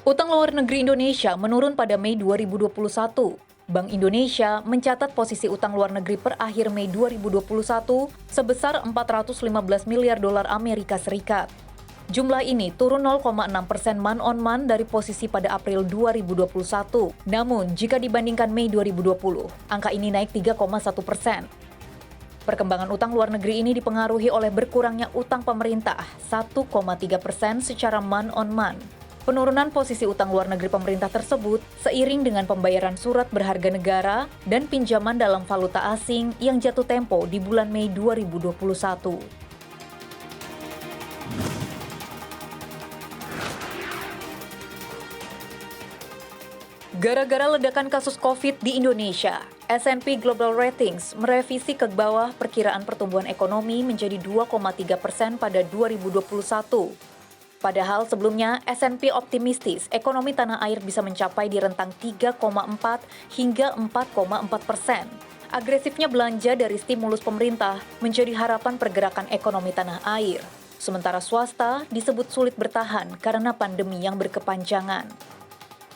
Utang luar negeri Indonesia menurun pada Mei 2021. Bank Indonesia mencatat posisi utang luar negeri per akhir Mei 2021 sebesar 415 miliar dolar Amerika Serikat. Jumlah ini turun 0,6% month-on-month dari posisi pada April 2021. Namun, jika dibandingkan Mei 2020, angka ini naik 3,1%. Perkembangan utang luar negeri ini dipengaruhi oleh berkurangnya utang pemerintah 1,3% secara month-on-month. Penurunan posisi utang luar negeri pemerintah tersebut seiring dengan pembayaran surat berharga negara dan pinjaman dalam valuta asing yang jatuh tempo di bulan Mei 2021. Gara-gara ledakan kasus COVID di Indonesia, S&P Global Ratings merevisi ke bawah perkiraan pertumbuhan ekonomi menjadi 2,3% pada 2021. Padahal sebelumnya S&P optimistis ekonomi tanah air bisa mencapai di rentang 3,4 hingga 4,4%. Agresifnya belanja dari stimulus pemerintah menjadi harapan pergerakan ekonomi tanah air. Sementara swasta disebut sulit bertahan karena pandemi yang berkepanjangan.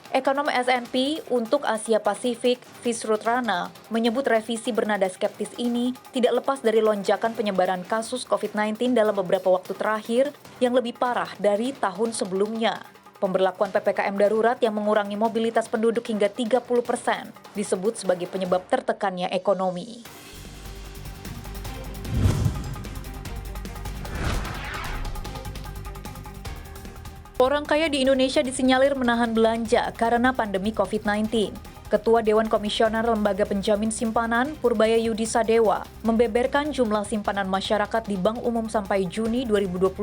Ekonom S&P untuk Asia Pasifik, Visrutrana, menyebut revisi bernada skeptis ini tidak lepas dari lonjakan penyebaran kasus COVID-19 dalam beberapa waktu terakhir yang lebih parah dari tahun sebelumnya. Pemberlakuan PPKM darurat yang mengurangi mobilitas penduduk hingga 30% disebut sebagai penyebab tertekannya ekonomi. Orang kaya di Indonesia disinyalir menahan belanja karena pandemi COVID-19. Ketua Dewan Komisioner Lembaga Penjamin Simpanan, Purbaya Yudi Sadewa, membeberkan jumlah simpanan masyarakat di Bank Umum sampai Juni 2021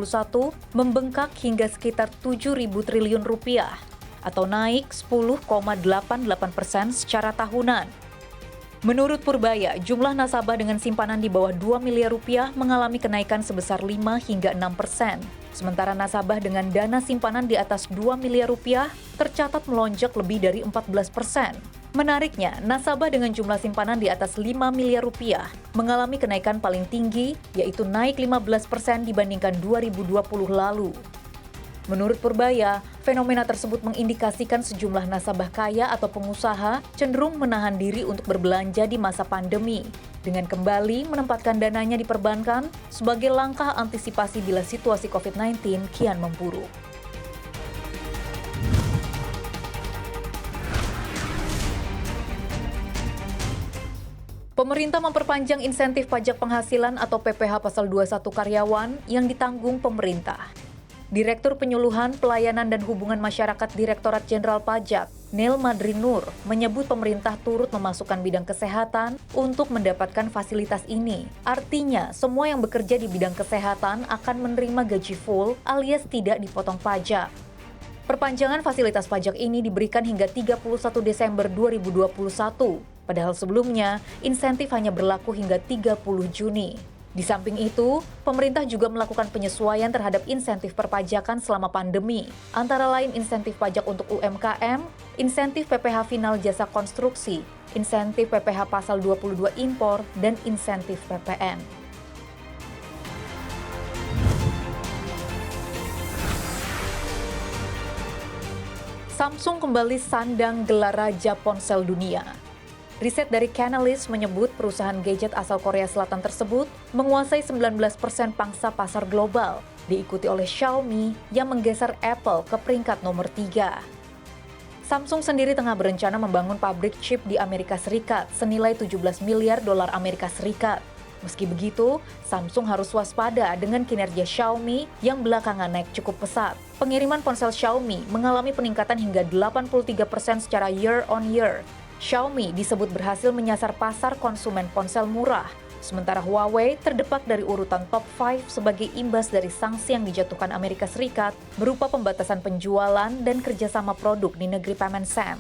membengkak hingga sekitar 7.000 triliun rupiah, atau naik 10,88% secara tahunan. Menurut Purbaya, jumlah nasabah dengan simpanan di bawah 2 miliar rupiah mengalami kenaikan sebesar 5 hingga 6%. Sementara nasabah dengan dana simpanan di atas 2 miliar rupiah tercatat melonjak lebih dari 14%. Menariknya, nasabah dengan jumlah simpanan di atas 5 miliar rupiah mengalami kenaikan paling tinggi, yaitu naik 15% dibandingkan 2020 lalu. Menurut Purbaya, fenomena tersebut mengindikasikan sejumlah nasabah kaya atau pengusaha cenderung menahan diri untuk berbelanja di masa pandemi, dengan kembali menempatkan dananya di perbankan sebagai langkah antisipasi bila situasi COVID-19 kian memburuk. Pemerintah memperpanjang insentif pajak penghasilan atau PPh pasal 21 karyawan yang ditanggung pemerintah. Direktur Penyuluhan, Pelayanan dan Hubungan Masyarakat Direktorat Jenderal Pajak, Nel Madrinur, menyebut pemerintah turut memasukkan bidang kesehatan untuk mendapatkan fasilitas ini. Artinya, semua yang bekerja di bidang kesehatan akan menerima gaji full alias tidak dipotong pajak. Perpanjangan fasilitas pajak ini diberikan hingga 31 Desember 2021, padahal sebelumnya insentif hanya berlaku hingga 30 Juni. Di samping itu, pemerintah juga melakukan penyesuaian terhadap insentif perpajakan selama pandemi, antara lain insentif pajak untuk UMKM, insentif PPh final jasa konstruksi, insentif PPh pasal 22 impor, dan insentif PPN. Samsung kembali sandang gelar Raja Ponsel Dunia. Riset dari Canalys menyebut perusahaan gadget asal Korea Selatan tersebut menguasai 19% pangsa pasar global, diikuti oleh Xiaomi yang menggeser Apple ke peringkat nomor 3. Samsung sendiri tengah berencana membangun pabrik chip di Amerika Serikat senilai 17 miliar dolar Amerika Serikat. Meski begitu, Samsung harus waspada dengan kinerja Xiaomi yang belakangan naik cukup pesat. Pengiriman ponsel Xiaomi mengalami peningkatan hingga 83% secara year on year. Xiaomi disebut berhasil menyasar pasar konsumen ponsel murah, sementara Huawei terdepak dari urutan top 5 sebagai imbas dari sanksi yang dijatuhkan Amerika Serikat berupa pembatasan penjualan dan kerjasama produk di negeri Paman Sam.